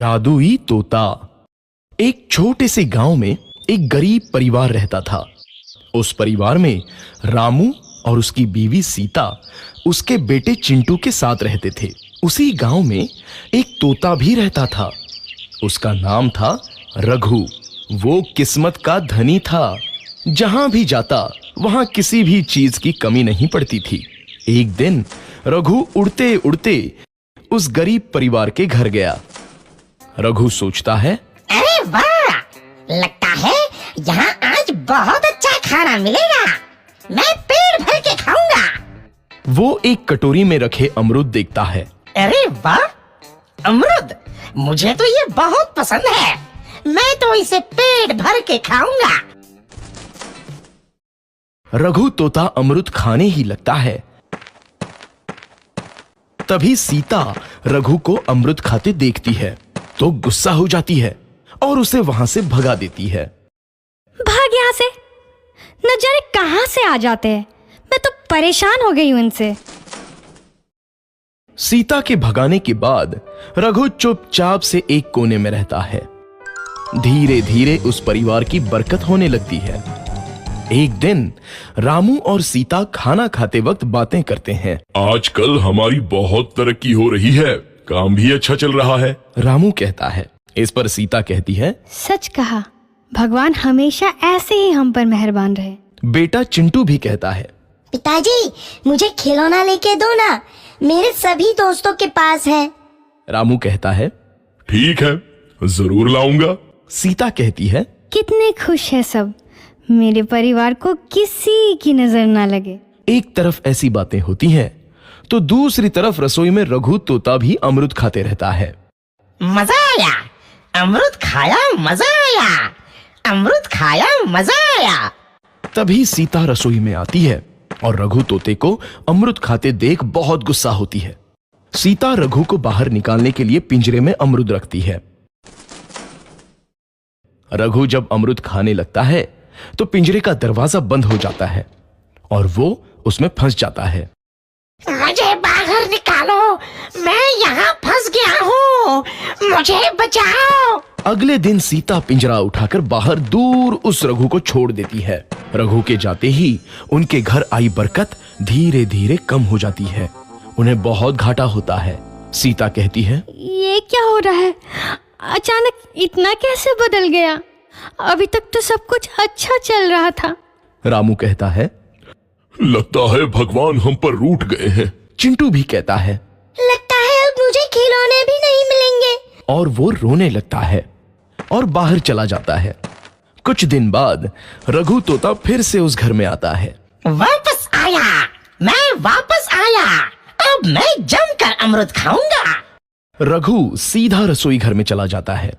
जादुई तोता। एक छोटे से गांव में एक गरीब परिवार रहता था। उस परिवार में रामू और उसकी बीवी सीता उसके बेटे चिंटू के साथ रहते थे। उसी गांव में एक तोता भी रहता था। उसका नाम था रघु। वो किस्मत का धनी था। जहां भी जाता वहां किसी भी चीज की कमी नहीं पड़ती थी। एक दिन रघु उड़ते उड़ते उस गरीब परिवार के घर गया। रघु सोचता है, अरे वाह, लगता है यहाँ आज बहुत अच्छा खाना मिलेगा। मैं पेट भर के खाऊंगा। वो एक कटोरी में रखे अमरूद देखता है। अरे वाह, अमरूद, मुझे तो ये बहुत पसंद है। मैं तो इसे पेट भर के खाऊंगा। रघु तोता अमरूद खाने ही लगता है। तभी सीता रघु को अमरूद खाते देखती है तो गुस्सा हो जाती है और उसे वहां से भगा देती है। भाग यहाँ से, न जाने कहां से आ जाते हैं। मैं तो परेशान हो गई हूं इनसे। सीता के भगाने के बाद रघु चुपचाप से एक कोने में रहता है। धीरे धीरे उस परिवार की बरकत होने लगती है। एक दिन रामू और सीता खाना खाते वक्त बातें करते हैं। आजकल हमारी बहुत तरक्की हो रही है, काम भी अच्छा चल रहा है। रामू कहता है। इस पर सीता कहती है, सच कहा, भगवान हमेशा ऐसे ही हम पर मेहरबान रहे। बेटा चिंटू भी कहता है, पिताजी, मुझे खिलौना लेके दो ना, मेरे सभी दोस्तों के पास है। रामू कहता है, ठीक है, जरूर लाऊंगा। सीता कहती है, कितने खुश है सब, मेरे परिवार को किसी की नजर ना लगे। एक तरफ ऐसी बातें होती हैं तो दूसरी तरफ रसोई में रघु तोता भी अमरूद खाते रहता है। मजा आया, अमरूद खाया, मजा आया, अमरूद खाया, मजा आया। तभी सीता रसोई में आती है और रघु तोते को अमरूद खाते देख बहुत गुस्सा होती है। सीता रघु को बाहर निकालने के लिए पिंजरे में अमरूद रखती है। रघु जब अमरूद खाने लगता है तो पिंजरे का दरवाजा बंद हो जाता है और वो उसमें फंस जाता है। मुझे बाहर निकालो, मैं यहाँ फंस गया हूँ, मुझे बचाओ। अगले दिन सीता पिंजरा उठाकर बाहर दूर उस रघु को छोड़ देती है। रघु के जाते ही उनके घर आई बरकत धीरे धीरे कम हो जाती है। उन्हें बहुत घाटा होता है। सीता कहती है, ये क्या हो रहा है, अचानक इतना कैसे बदल गया? अभी तक तो सब कुछ अच्छा चल रहा था। रामू कहता है, लगता है भगवान हम पर रूठ गए हैं। चिंटू भी कहता है, लगता है अब मुझे खिलौने भी नहीं मिलेंगे। और वो रोने लगता है और बाहर चला जाता है। कुछ दिन बाद रघु तोता फिर से उस घर में आता है। वापस आया, मैं वापस आया, अब मैं जमकर अमरूद खाऊंगा। रघु सीधा रसोई घर में चला जाता है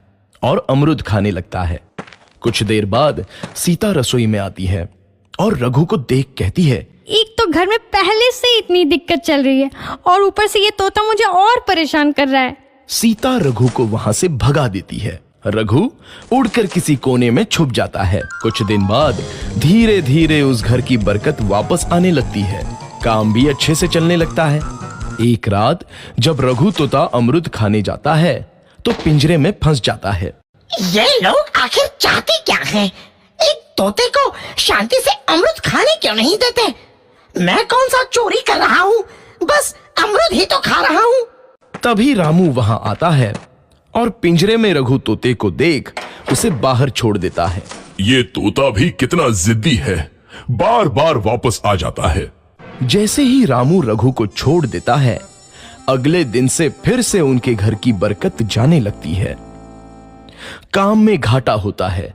और अमरूद खाने लगता है। कुछ देर बाद सीता रसोई में आती है और रघु को देख कहती है, एक तो घर में पहले से इतनी दिक्कत चल रही है और ऊपर से ये तोता मुझे और परेशान कर रहा है। सीता रघु को वहां से भगा देती है। रघु उड़कर किसी कोने में छुप जाता है। कुछ दिन बाद धीरे धीरे उस घर की बरकत वापस आने लगती है। काम भी अच्छे से चलने लगता है। एक रात जब रघु तोता अमरूद खाने जाता है तो पिंजरे में फंस जाता है। ये लोग आखिर चाहते क्या हैं? एक तोते को शांति से अमरूद खाने क्यों नहीं देते? मैं कौन सा चोरी कर रहा हूँ? बस अमरूद ही तो खा रहा हूँ। तभी रामू वहां आता है और पिंजरे में रघु तोते को देख उसे बाहर छोड़ देता है। ये तोता भी कितना जिद्दी है, बार बार वापस आ जाता है। जैसे ही रामू रघु को छोड़ देता है, अगले दिन से फिर से उनके घर की बरकत जाने लगती है। काम में घाटा होता है।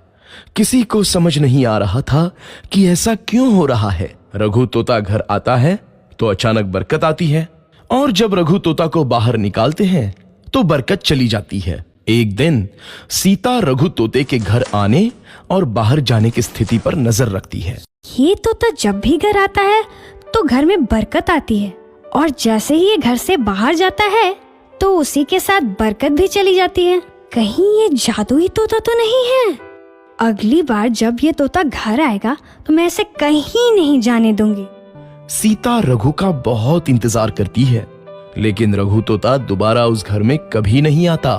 किसी को समझ नहीं आ रहा था कि ऐसा क्यों हो रहा है। रघु तोता घर आता है तो अचानक बरकत आती है और जब रघु तोता को बाहर निकालते हैं तो बरकत चली जाती है। एक दिन सीता रघु तोते के घर आने और बाहर जाने की स्थिति पर नजर रखती है। ये तोता जब भी घर आता है तो घर में बरकत आती है और जैसे ही ये घर से बाहर जाता है तो उसी के साथ बरकत भी चली जाती है। कहीं ये जादुई तोता तो नहीं है? अगली बार जब ये तोता घर आएगा तो मैं इसे कहीं नहीं जाने दूंगी। सीता रघु का बहुत इंतजार करती है, लेकिन रघु तोता दोबारा उस घर में कभी नहीं आता।